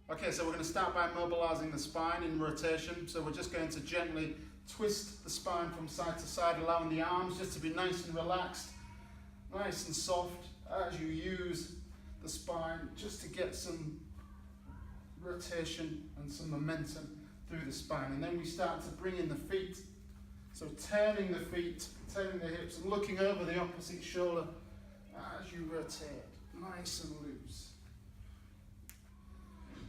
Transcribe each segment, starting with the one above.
Okay, so we're going to start by mobilizing the spine in rotation. So we're just going to gently twist the spine from side to side, allowing the arms just to be nice and relaxed, nice and soft as you use the spine just to get some rotation and some momentum through the spine. And then we start to bring in the feet. So turning the feet, turning the hips and looking over the opposite shoulder as you rotate, nice and loose.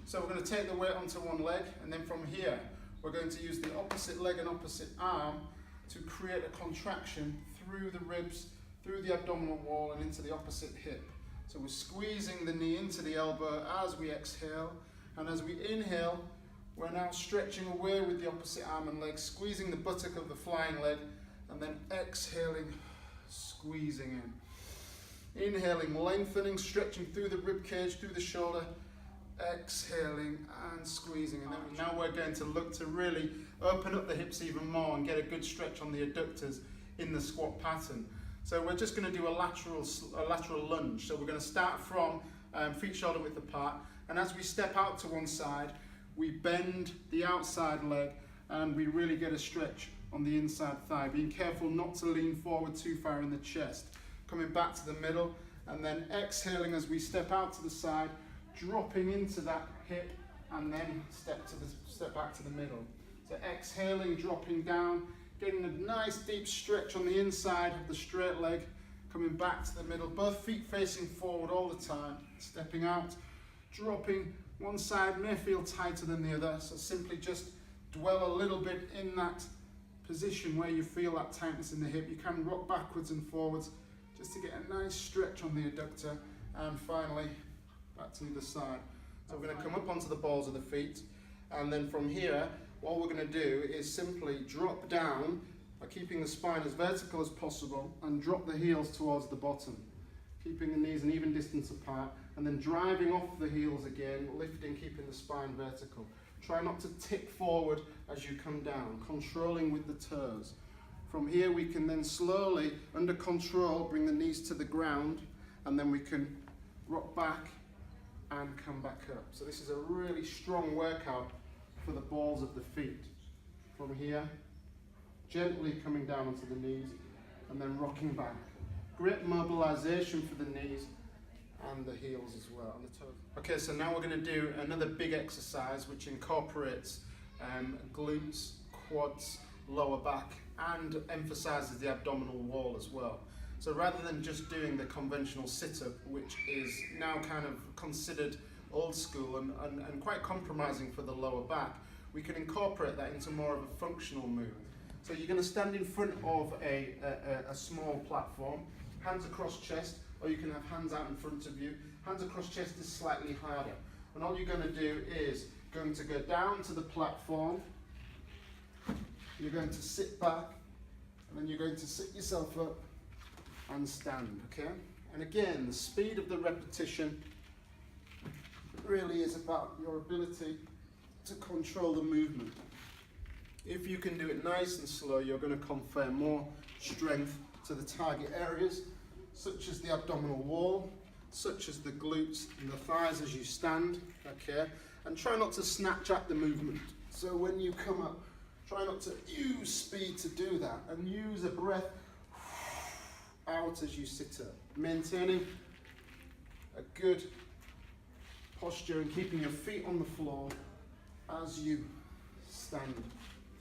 So we're going to take the weight onto one leg, and then from here we're going to use the opposite leg and opposite arm to create a contraction through the ribs, through the abdominal wall and into the opposite hip. So we're squeezing the knee into the elbow as we exhale, and as we inhale we're now stretching away with the opposite arm and leg, squeezing the buttock of the flying leg, and then exhaling, squeezing in. Inhaling, lengthening, stretching through the rib cage, through the shoulder, exhaling and squeezing. And then now we're going to look to really open up the hips even more and get a good stretch on the adductors in the squat pattern. So we're just going to do a lateral lunge. So we're going to start from feet shoulder width apart, and as we step out to one side we bend the outside leg and we really get a stretch on the inside thigh, being careful not to lean forward too far in the chest. Coming back to the middle and then exhaling as we step out to the side, dropping into that hip, and then step back to the middle. So exhaling, dropping down, getting a nice deep stretch on the inside of the straight leg, coming back to the middle, both feet facing forward all the time, stepping out, dropping. One side may feel tighter than the other, so simply just dwell a little bit in that position where you feel that tightness in the hip. You can rock backwards and forwards just to get a nice stretch on the adductor, and finally back to the other side. So we're going to come up onto the balls of the feet, and then from here what we're going to do is simply drop down by keeping the spine as vertical as possible and drop the heels towards the bottom, keeping the knees an even distance apart, and then driving off the heels again, lifting, keeping the spine vertical. Try not to tip forward as you come down, controlling with the toes. From here we can then slowly, under control, bring the knees to the ground, and then we can rock back and come back up. So this is a really strong workout for the balls of the feet. From here, gently coming down onto the knees and then rocking back. Great mobilization for the knees and the heels as well, and the toes. Okay, so now we're going to do another big exercise which incorporates glutes, quads, lower back, and emphasizes the abdominal wall as well. So rather than just doing the conventional sit-up, which is now kind of considered old school and quite compromising for the lower back, we can incorporate that into more of a functional move. So you're going to stand in front of a small platform, hands across chest, or you can have hands out in front of you. Hands across chest is slightly harder. And all you're going to do is going to go down to the platform, you're going to sit back, and then you're going to sit yourself up and stand, okay? And again, the speed of the repetition really is about your ability to control the movement. If you can do it nice and slow, you're going to confer more strength to the target areas, such as the abdominal wall, such as the glutes and the thighs as you stand, okay? And try not to snatch at the movement. So when you come up, try not to use speed to do that, and use a breath out as you sit up, maintaining a good posture and keeping your feet on the floor as you stand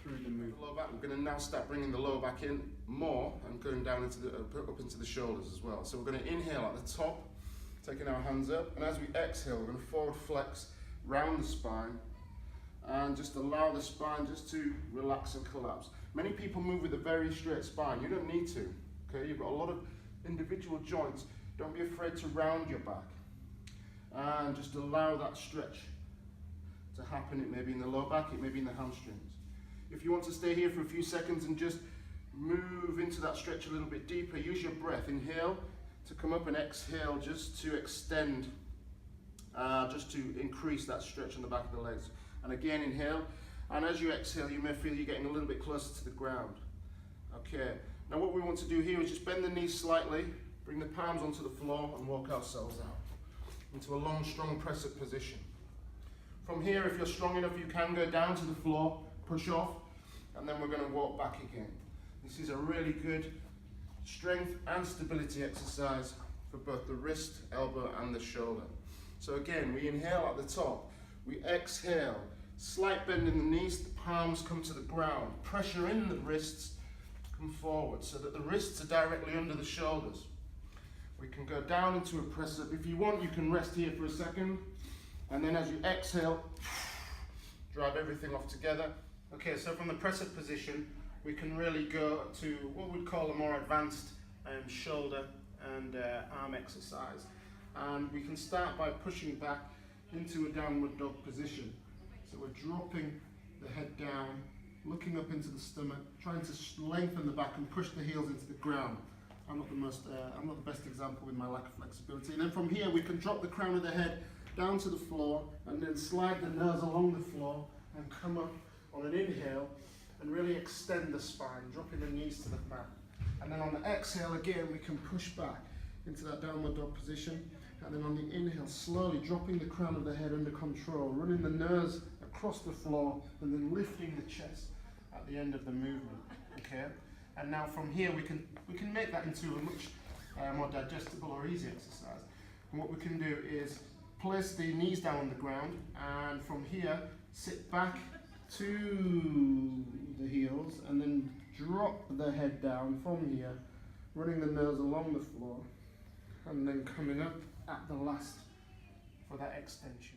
through the move. Lower back, we're going to now start bringing the lower back in more and going down into the up into the shoulders as well. So we're going to inhale at the top, taking our hands up, and as we exhale we're going to forward flex round the spine and just allow the spine just to relax and collapse. Many people move with a very straight spine. You don't need to. Okay, you've got a lot of individual joints. Don't be afraid to round your back and just allow that stretch to happen. It may be in the lower back, it may be in the hamstrings. If you want to stay here for a few seconds and just move into that stretch a little bit deeper, use your breath. Inhale to come up and exhale just to extend, just to increase that stretch on the back of the legs. And again, inhale, and as you exhale you may feel you're getting a little bit closer to the ground. Okay, now what we want to do here is just bend the knees slightly, bring the palms onto the floor and walk ourselves out into a long, strong press-up position. From here, if you're strong enough, you can go down to the floor, push off, and then we're going to walk back again. This is a really good strength and stability exercise for both the wrist, elbow, and the shoulder. So again, we inhale at the top, we exhale, slight bend in the knees, the palms come to the ground, pressure in the wrists, come forward so that the wrists are directly under the shoulders. We can go down into a press up. If you want, you can rest here for a second, and then as you exhale, drive everything off together. Okay, so from the press up position, we can really go to what we'd call a more advanced shoulder and arm exercise. And we can start by pushing back into a downward dog position. So we're dropping the head down, looking up into the stomach, trying to lengthen the back and push the heels into the ground. I'm not the best example with my lack of flexibility. And then from here, we can drop the crown of the head down to the floor and then slide the nose along the floor and come up on an inhale and really extend the spine, dropping the knees to the mat. And then on the exhale again, we can push back into that downward dog position. And then on the inhale, slowly dropping the crown of the head under control, running the nose across the floor, and then lifting the chest at the end of the movement. Okay. And now from here, we can make that into a much more digestible or easy exercise. And what we can do is place the knees down on the ground, and from here, sit back to the heels, and then drop the head down from here, running the nose along the floor, and then coming up at the last for that extension.